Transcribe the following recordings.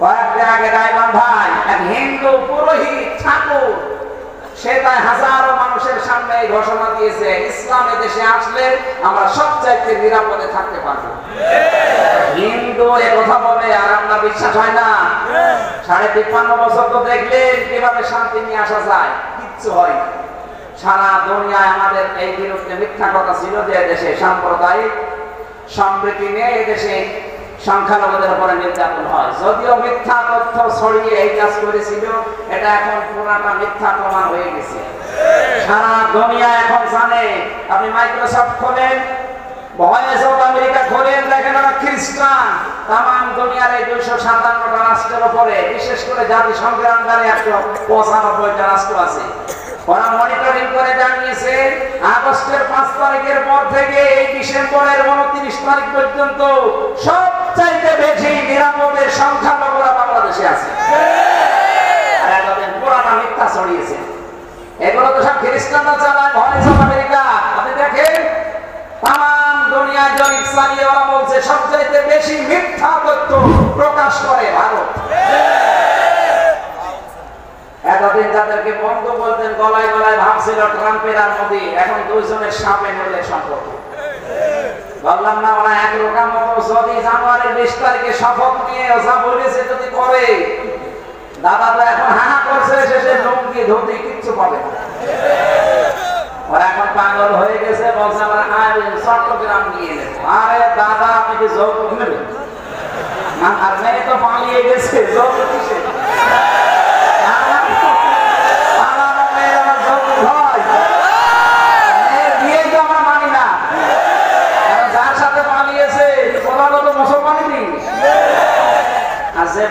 কয়েকদিন আগে গাইবান্ধায় এক হিন্দু পুরোহিত ঠাকুর সে তাই হাজারো মানুষের সামনে ঘোষণা দিয়েছে, ইসলামে দেশে আসলে আমরা সবচাইতে নিরাপদে থাকতে পারবো। হিন্দু এ কথা বলে আর আপনার বিশ্বাস হয় না? 53.5 বছর তো দেখলেন কিভাবে শান্তি নিয়ে আসা যায়, কিচ্ছু হয় না। সারা দুনিয়ায় আমাদের এই বিরুদ্ধে মিথ্যা কথা ছিল যে দেশে সাম্প্রদায়িক সম্প্রীতি নেই, এদেশে সংখ্যালঘুদের উপরে নির্যাতন হয়। যদিও মিথ্যা তথ্য ছড়িয়ে এই কাজ করেছিল, এটা এখন পুরাটা মিথ্যা প্রমাণ হয়ে গেছে। সারা দুনিয়া এখন জানে। আপনি মাইক্রোসফট খোলেন, ভয়েস অফ আমেরিকা খোলেন, দেখেন ওরা খ্রিস্টান। তাম দুনিয়ার এই 257টা রাষ্ট্রের উপরে, বিশেষ করে জাতিসংঘের আন্ডারে 195টা রাষ্ট্র আছে। ওরা মনিটরিং করে জানিয়েছে আগস্টের 5 তারিখের পর থেকে এই ডিসেম্বরের 29 তারিখ পর্যন্ত সবচাইতে বেশি নিরাপদের সংখ্যালঘুরা বাংলাদেশে আছে। আর এতদিন পুরাটা মিথ্যা ছড়িয়েছে। এগুলো তো সব খ্রিস্টানরা চালায়, ভয়েস অফ আমেরিকা। আপনি দেখেন তাম দুনিয়ায় জরিপ চালিয়ে ওরা বলছে সবচাইতে বেশি মিথ্যা তথ্য প্রকাশ করে ভারত। এতদিন যাদেরকে বন্ধ বলতেন, গলায় গলায় ভাবছিল ট্রাম্পের আর মোদি, এখন দুইজনের সামনে হলে সম্পর্ক। বললাম না ওরা এক রোগা মতো যদি জানুয়ারির 20 তারিখে শপথ নিয়ে ওসা বলেছে যদি করে, দাদা তো এখন হাহা করছে, শেষে লুঙ্গি ধুতি কিচ্ছু পাবে না। ওরা এখন পাগল হয়ে গেছে, বলছে আমরা চট্টগ্রাম নিয়ে নেব। আরে দাদা আপনি কি যৌতুক নেবেন? আর মেয়ে তো পালিয়ে গেছে, যৌতুক কিসে?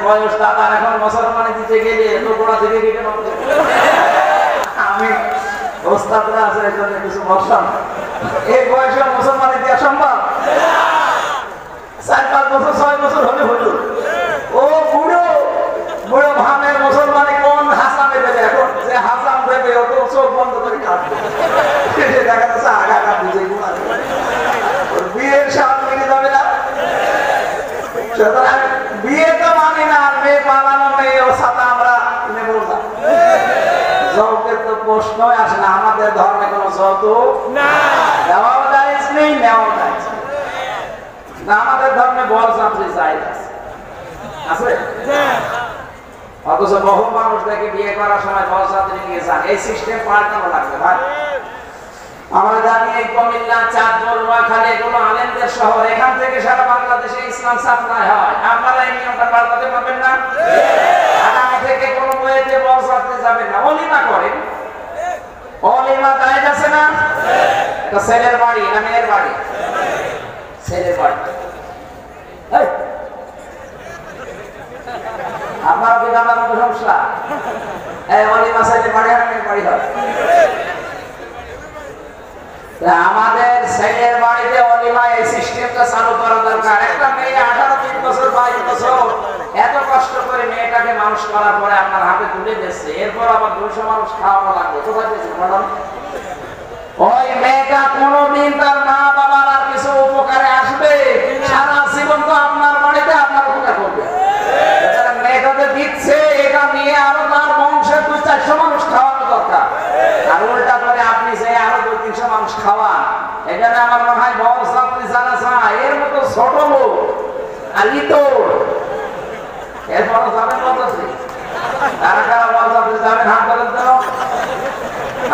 বয়স দাদার এখন মুসলমানি দিতে গেলে তো গোড়া থেকে দিতে পারবে। আমি ওস্তাদরা আছে এখানে কিছু বসান, এই বয়সে মুসলমানি দেওয়া সম্ভব? 4-5 বছর 6 বছর হলে হলো। ও বুড়ো বুড়ো ভামের মুসলমানি কোন হাসামে দেবে? এখন যে হাসাম দেবে ও তো চোখ বন্ধ করে কাটবে। দেখা যাচ্ছে আগা কাটবে, যে বিয়ের সাথে মিলে যাবে না। সুতরাং বিয়ে তো মানি না, মেয়ে পালানো মেয়ে ও সাথে আমরা নেব না। যৌতুকের তো প্রশ্নই আসে না। আমাদের ধর্মে কোনো যৌতুক দেওয়াও জায়েজ নেই, নেওয়াও জায়েজ না। আমাদের ধর্মে বরযাত্রী জায়েজ আছে। অথচ বহু মানুষ দেখে বিয়ে করার সময় বরযাত্রী নিয়ে যান। এই সিস্টেম পাল্টানো লাগবে ভাই। আমরা জানি এই কুমিল্লা, চাঁদপুর, নোয়াখালী এগুলো আলেমদের শহর, এখান থেকে সারা বাংলাদেশে ইসলাম সাপ্লাই হয়। আপনারা এই নিয়মটা পাল্টাতে পারবেন না? আগামী থেকে কোনো বইতে বরযাত্রী যাবেন না, ওলিমা করেন। ওলিমা জায়েজ আছে না? এটা ছেলের বাড়ি না মেয়ের বাড়ি? ছেলের বাড়ি। আপনার কি জানার মতো সমস্যা? এই ওলিমা ছেলের বাড়ি আর মেয়ের বাড়ি হয়? আমাদের ছেলের বাড়িতে অলিমা এই সিস্টেমটা চালু করা দরকার। একটা মেয়ে 18 বছর 22 বছর এত কষ্ট করে মেয়েটাকে মানুষ করার পরে আপনার হাতে তুলে দিচ্ছে, এরপর আবার 200 মানুষ খাওয়ানো লাগবে। কোথায় দিয়েছে বলুন? ওই মেয়েটা কোনোদিন তার মা বাবার আর কিছু উপকারে আসবে? সারা জীবন তো আপনার বাড়িতে আপনার উপকার করবে। মেয়েটাকে দিচ্ছে, এটা নিয়ে আরো তার বংশের 200-400 মানুষ খাওয়ানো দরকার। আর উল্টা করে আপনি যে আরো 200-300 মানুষ খাওয়ান, এখানে আমার মনে হয় বরযাত্রী যারা চায় এর মতো ছোট লোক আর ইতর, এরপরও যাবেন বরযাত্রী। কারা কারা বরযাত্রী যাবেন হাত ধরে দাও।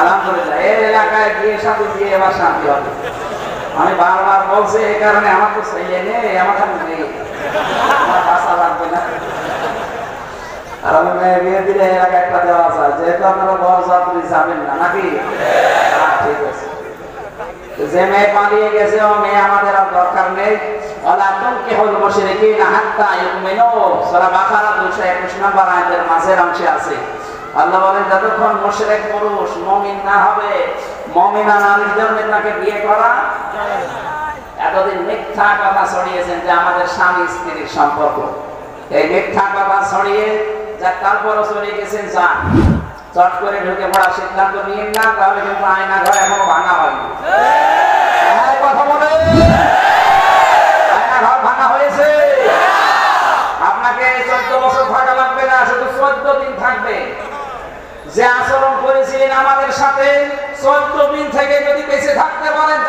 আলহামদুলিল্লাহ, এই এলাকায় বিয়ে সাথে দিয়ে এবার শান্তি হবে। আমি বারবার বলছি, এই কারণে আমার তো ছেলে নেই, আমার কাছে নেই, আমার ভাষা লাগবে না। আর আমি মেয়ে বিয়ে দিলে এলাকা একটা দেওয়া যায়, যেহেতু আপনারা বরযাত্রী যাবেন না নাকি? ঠিক আছে। যে মেয়ে পালিয়ে গেছে ও মেয়ে আমাদের আর দরকার নেই। ওয়ালা তুনকিহুল মুশরিকিনা হাত্তা ইউমিনু, সূরা বাকারা 221 নম্বর আয়াতের মাঝের অংশে আছে। আল্লাহ বলেন যতক্ষণ মুশরিক পুরুষ মুমিন না হবে, মুমিনা নারীর জন্য তাকে বিয়ে করা। এতদিন মিথ্যা কথা ছড়িয়েছেন যে আমাদের স্বামী স্ত্রীর সম্পর্ক, এই মিথ্যা কথা ছড়িয়ে যা তারপরও চলে গেছেন যান। চট করে ঢুকে পড়া সিদ্ধান্ত নিন না, তাহলে কিন্তু আয়না ঘর এখনো ভাঙা হয়নি। কথা বলে আয়না ঘর ভাঙা হয়েছে। আপনাকে 14 বছর থাকা লাগবে না, শুধু 14 দিন থাকবে। যে আচরণ করেছিলেন আমাদের সাথে 14 দিন থেকে যদি বেঁচে থাকতে পারেন